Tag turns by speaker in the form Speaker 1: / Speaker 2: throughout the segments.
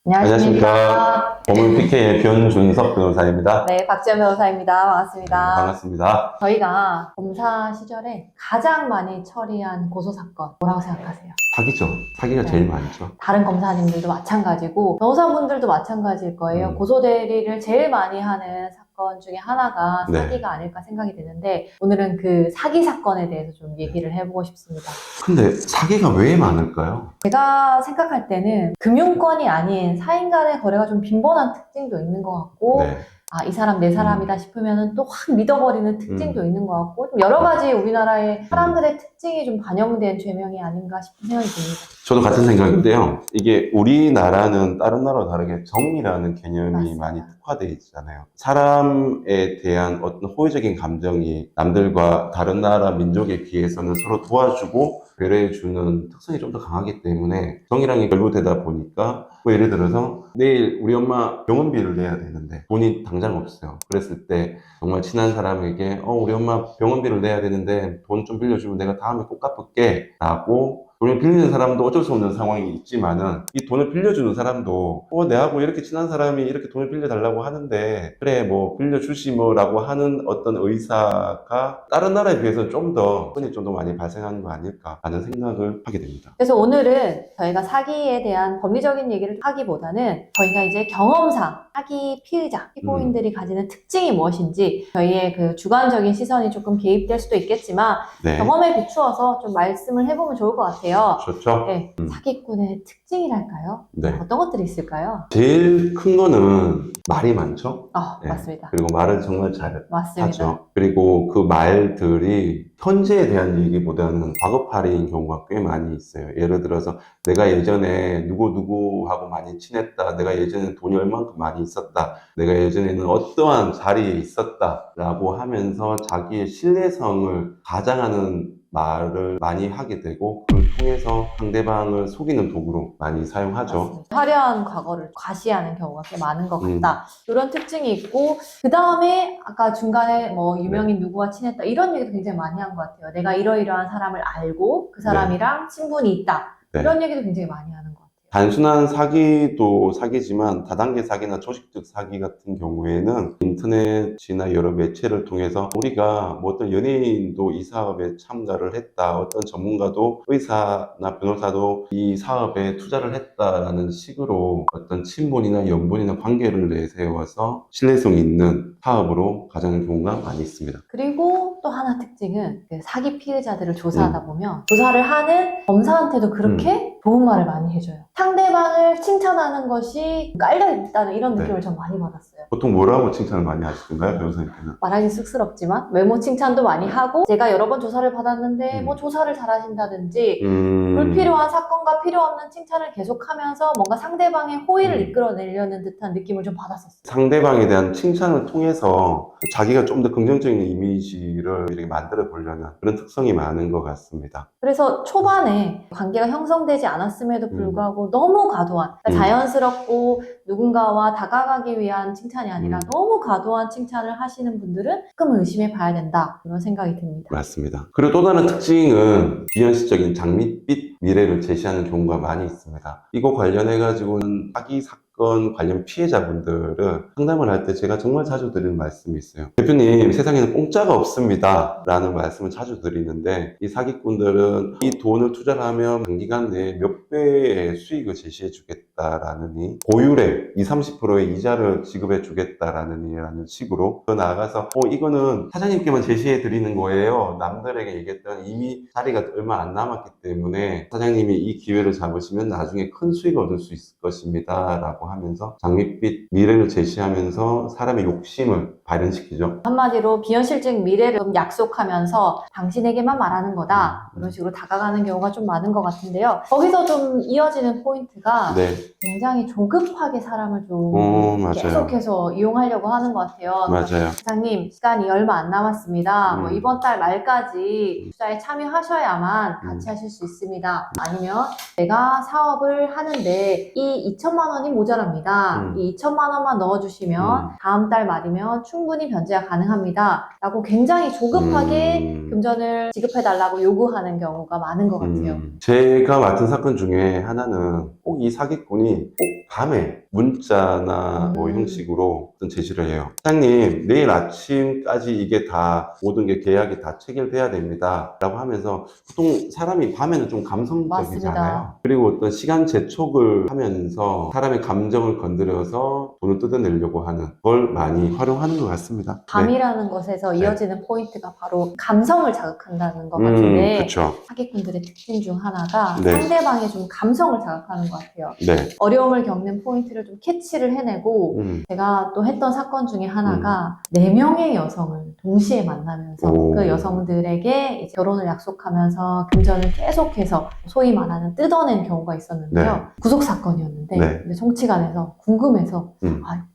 Speaker 1: 안녕하십니까. 법문 PK의 변준석 변호사입니다.
Speaker 2: 네, 박지연 변호사입니다. 반갑습니다.
Speaker 1: 반갑습니다.
Speaker 2: 저희가 검사 시절에 가장 많이 처리한 고소사건 뭐라고 생각하세요?
Speaker 1: 사기죠. 사기가
Speaker 2: 네.
Speaker 1: 제일 많죠.
Speaker 2: 다른 검사님들도 마찬가지고 변호사분들도 마찬가지일 거예요. 고소대리를 제일 많이 하는 사건 중에 하나가
Speaker 1: 네.
Speaker 2: 사기가 아닐까 생각이 드는데 오늘은 그 사기 사건에 대해서 좀 얘기를 해보고 싶습니다.
Speaker 1: 근데 사기가 왜 많을까요?
Speaker 2: 제가 생각할 때는 금융권이 아닌 사인 간의 거래가 좀 빈번한 특징도 있는 것 같고
Speaker 1: 네.
Speaker 2: 아, 이 사람 내 사람이다 싶으면은 또 확 믿어버리는 특징도 있는 것 같고 좀 여러 가지 우리나라의 사람들의 특징이 좀 반영된 죄명이 아닌가 싶은 생각이 듭니다.
Speaker 1: 저도 같은 생각인데요. 이게 우리나라는 다른 나라와 다르게 정이라는 개념이
Speaker 2: 맞습니다.
Speaker 1: 많이 특화되어 있잖아요. 사람에 대한 어떤 호의적인 감정이 남들과 다른 나라 민족에 비해서는 서로 도와주고 배려해주는 특성이 좀 더 강하기 때문에 정이랑이 결부되다 보니까 뭐 예를 들어서 내일 우리 엄마 병원비를 내야 되는데 돈이 당장 없어요. 그랬을 때 정말 친한 사람에게 우리 엄마 병원비를 내야 되는데 돈 좀 빌려주면 내가 다음에 꼭 갚을게 라고 돈을 빌리는 사람도 어쩔 수 없는 상황이 있지만은 이 돈을 빌려주는 사람도 내하고 이렇게 친한 사람이 이렇게 돈을 빌려달라고 하는데 그래 뭐 빌려주시 뭐라고 하는 어떤 의사가 다른 나라에 비해서 좀 더 흔히 좀 더 많이 발생하는 거 아닐까 하는 생각을 하게 됩니다.
Speaker 2: 그래서 오늘은 저희가 사기에 대한 법리적인 얘기를 하기보다는 저희가 이제 경험상 사기 피의자, 피고인들이 가지는 특징이 무엇인지 저희의 그 주관적인 시선이 조금 개입될 수도 있겠지만
Speaker 1: 네.
Speaker 2: 경험에 비추어서 좀 말씀을 해보면 좋을 것 같아요.
Speaker 1: 좋죠?
Speaker 2: 네, 사기꾼의 특징이랄까요?
Speaker 1: 네.
Speaker 2: 어떤 것들이 있을까요?
Speaker 1: 제일 큰 거는 말이 많죠? 네.
Speaker 2: 맞습니다.
Speaker 1: 그리고 말을 정말 잘
Speaker 2: 맞습니다.
Speaker 1: 하죠. 그리고 그 말들이 현재에 대한 얘기보다는 과거파리인 경우가 꽤 많이 있어요. 예를 들어서 내가 예전에 누구누구하고 많이 친했다. 내가 예전에 돈이 얼만큼 많이 있었다. 내가 예전에는 어떠한 자리에 있었다. 라고 하면서 자기의 신뢰성을 가장하는 말을 많이 하게 되고 그걸 통해서 상대방을 속이는 도구로 많이 사용하죠.
Speaker 2: 맞습니다. 화려한 과거를 과시하는 경우가 꽤 많은 것 같다. 이런 특징이 있고 그 다음에 아까 중간에 뭐 유명인 누구와 친했다 이런 얘기도 굉장히 많이 한 것 같아요. 내가 이러이러한 사람을 알고 그 사람이랑 친분이 있다.
Speaker 1: 네.
Speaker 2: 이런 얘기도 굉장히 많이 하는 것 같아요.
Speaker 1: 단순한 사기도 사기지만 다단계 사기나 조직적 사기 같은 경우에는 인터넷이나 여러 매체를 통해서 우리가 뭐 어떤 연예인도 이 사업에 참가를 했다, 어떤 전문가도 의사나 변호사도 이 사업에 투자를 했다라는 식으로 어떤 친분이나 연분이나 관계를 내세워서 신뢰성 있는 사업으로 가져가는 경우가 많이 있습니다.
Speaker 2: 그리고 또 하나 특징은 그 사기 피해자들을 조사하다 보면 조사를 하는 검사한테도 그렇게 좋은 말을 많이 해줘요. 상대방을 칭찬하는 것이 깔려있다는 이런 느낌을 전 많이 받았어요.
Speaker 1: 보통 뭐라고 칭찬을 많이 하시던가요, 변호사님께는?
Speaker 2: 말하기 쑥스럽지만 외모 칭찬도 많이 하고 제가 여러 번 조사를 받았는데 뭐 조사를 잘하신다든지 불필요한 사건과 필요 없는 칭찬을 계속하면서 뭔가 상대방의 호의를 이끌어내려는 듯한 느낌을 좀 받았었어요.
Speaker 1: 상대방에 대한 칭찬을 통해서 자기가 좀 더 긍정적인 이미지를 이렇게 만들어 보려는 그런 특성이 많은 것 같습니다.
Speaker 2: 그래서 초반에 관계가 형성되지 않았음에도 불구하고 너무 과도한, 그러니까 자연스럽고 누군가와 다가가기 위한 칭찬이 아니라 너무 과도한 칭찬을 하시는 분들은 조금 의심해 봐야 된다 그런 생각이 듭니다.
Speaker 1: 맞습니다. 그리고 또 다른 특징은 비현실적인 장밋빛 미래를 제시하는 경우가 많이 있습니다. 이거 관련해 가지고는 사기 사건 관련 피해자분들은 상담을 할 때 제가 정말 자주 드리는 말씀이 있어요. 대표님, 세상에는 공짜가 없습니다 라는 말씀을 자주 드리는데 이 사기꾼들은 이 돈을 투자를 하면 단기간 내에 몇 배의 수익을 제시해 주겠다라느니 고율의 20-30%의 이자를 지급해 주겠다라는 식으로 더 나아가서 이거는 사장님께만 제시해 드리는 거예요. 남들에게 얘기했던 이미 자리가 얼마 안 남았기 때문에 사장님이 이 기회를 잡으시면 나중에 큰 수익을 얻을 수 있을 것입니다 라고 하면서 장밋빛 미래를 제시하면서 사람의 욕심을 발현시키죠.
Speaker 2: 한마디로 비현실적 미래를 약속하면서 당신에게만 말하는 거다 그런 식으로 다가가는 경우가 좀 많은 것 같은데요. 거기서 좀 이어지는 포인트가 굉장히 조급하게 사람을 좀 계속해서 이용하려고 하는 것 같아요.
Speaker 1: 맞아요.
Speaker 2: 사장님 시간이 얼마 안 남았습니다. 뭐 이번 달 말까지 투자에 참여하셔야만 같이 하실 수 있습니다. 아니면 내가 사업을 하는데 이 2천만 원이 모자라 모자랍니다. 이 2천만 원만 넣어주시면 다음 달 말이면 충분히 변제가 가능합니다. 라고 굉장히 조급하게 금전을 지급해달라고 요구하는 경우가 많은 것 같아요.
Speaker 1: 제가 맡은 사건 중에 하나는 꼭 이 사기꾼이 꼭 밤에 문자나 뭐 형식으로 어떤 제시를 해요. 사장님, 내일 아침까지 이게 다 모든 게 계약이 다 체결돼야 됩니다. 라고 하면서 보통 사람이 밤에는 좀 감성적이잖아요.
Speaker 2: 맞습니다.
Speaker 1: 그리고 어떤 시간 재촉을 하면서 사람의 감정을 건드려서 돈을 뜯어내려고 하는 걸 많이 활용하는 것 같습니다.
Speaker 2: 밤이라는 것에서 이어지는 포인트가 바로 감성을 자극한다는 것 같은데
Speaker 1: 그쵸.
Speaker 2: 사기꾼들의 특징 중 하나가
Speaker 1: 네.
Speaker 2: 상대방의 좀 감성을 자극하는 것 같아요.
Speaker 1: 네.
Speaker 2: 어려움을 겪는 포인트를 좀 캐치를 해내고 제가 또 했던 사건 중에 하나가 4명의 여성을 동시에 만나면서 그 여성들에게 이제 결혼을 약속하면서 금전을 계속해서 소위 말하는 뜯어낸 경우가 있었는데요.
Speaker 1: 네.
Speaker 2: 구속 사건이었는데
Speaker 1: 네.
Speaker 2: 이제 정치관에서 궁금해서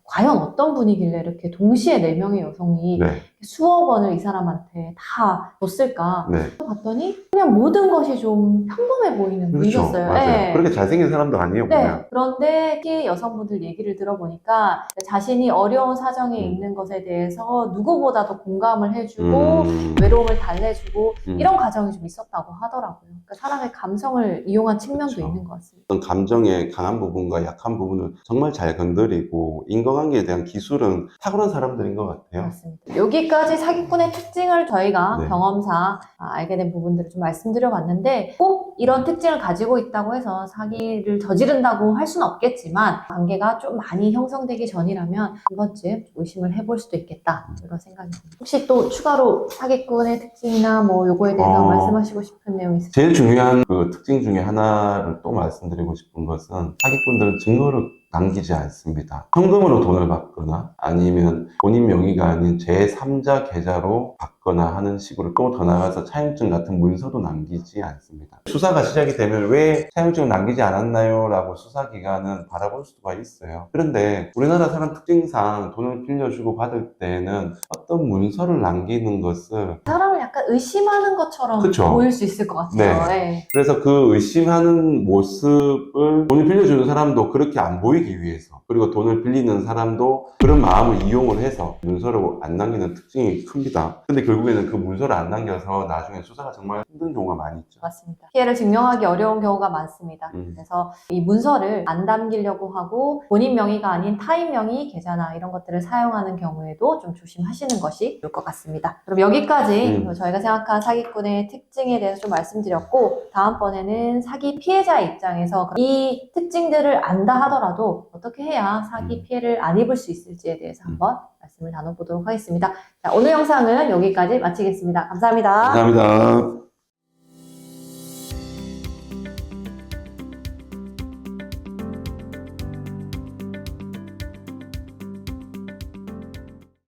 Speaker 2: 과연 어떤 분위길래 이렇게 동시에 4명의 여성이
Speaker 1: 네.
Speaker 2: 수억 원을 이 사람한테 다 줬을까
Speaker 1: 네.
Speaker 2: 봤더니 그냥 모든 것이 좀 평범해 보이는
Speaker 1: 그렇죠.
Speaker 2: 분이셨어요.
Speaker 1: 맞아요.
Speaker 2: 네.
Speaker 1: 그렇게 잘생긴 사람도 아니에요,
Speaker 2: 네.
Speaker 1: 보면.
Speaker 2: 그런데 피해 여성분들 얘기를 들어보니까 자신이 어려운 사정에 있는 것에 대해서 누구보다도 공감을 해주고 외로움을 달래주고 이런 과정이 좀 있었다고 하더라고요. 그러니까 사람의 감성을 이용한 측면도
Speaker 1: 그렇죠.
Speaker 2: 있는 것 같습니다.
Speaker 1: 어떤 감정의 강한 부분과 약한 부분을 정말 잘 건드리고 인간관계에 대한 기술은 탁월한 사람들인 것 같아요.
Speaker 2: 맞습니다. 여기까지 사기꾼의 특징을 저희가
Speaker 1: 네.
Speaker 2: 경험상 알게 된 부분들을 좀 말씀드려봤는데 꼭 이런 특징을 가지고 있다고 해서 사기를 저지른다고 할 수는 없겠지만 관계가 좀 많이 형성되기 전이라면 한 번쯤 의심을 해볼 수도 있겠다 이런 생각이 듭니다. 혹시 또 추가로 사기꾼의 특징이나 뭐 요거에 대해서 말씀하시고 싶은 내용 있으세요?
Speaker 1: 제일 중요한 그 특징 중에 하나를 또 말씀드리고 싶은 것은 사기꾼들은 증거를 남기지 않습니다. 현금으로 돈을 받거나 아니면 본인 명의가 아닌 제3자 계좌로 받거나 하는 식으로 또 더 나아가서 차용증 같은 문서도 남기지 않습니다. 수사가 시작이 되면 왜 차용증을 남기지 않았나요? 라고 수사기관은 바라볼 수가 있어요. 그런데 우리나라 사람 특징상 돈을 빌려주고 받을 때는 어떤 문서를 남기는 것을
Speaker 2: 사람을 약간 의심하는 것처럼
Speaker 1: 그쵸.
Speaker 2: 보일 수 있을 것 같아요. 네.
Speaker 1: 그래서 그 의심하는 모습을 돈을 빌려주는 사람도 그렇게 안 보이기 위해서 그리고 돈을 빌리는 사람도 그런 마음을 이용을 해서 문서를 안 남기는 특징이 큽니다. 근데 결국에는 그 문서를 안 남겨서 나중에 수사가 정말 힘든 경우가 많이 있죠.
Speaker 2: 맞습니다. 피해를 증명하기 어려운 경우가 많습니다. 그래서 이 문서를 안 남기려고 하고 본인 명의가 아닌 타인 명의 계좌나 이런 것들을 사용하는 경우에도 좀 조심하시는 것이 좋을 것 같습니다. 그럼 여기까지 저희가 생각한 사기꾼의 특징에 대해서 좀 말씀드렸고 다음번에는 사기 피해자 입장에서 이 특징들을 안다 하더라도 어떻게 해야 사기 피해를 안 입을 수 있을지에 대해서 한번 말씀을 나눠보도록 하겠습니다. 자, 오늘 영상은 여기까지 마치겠습니다. 감사합니다.
Speaker 1: 감사합니다.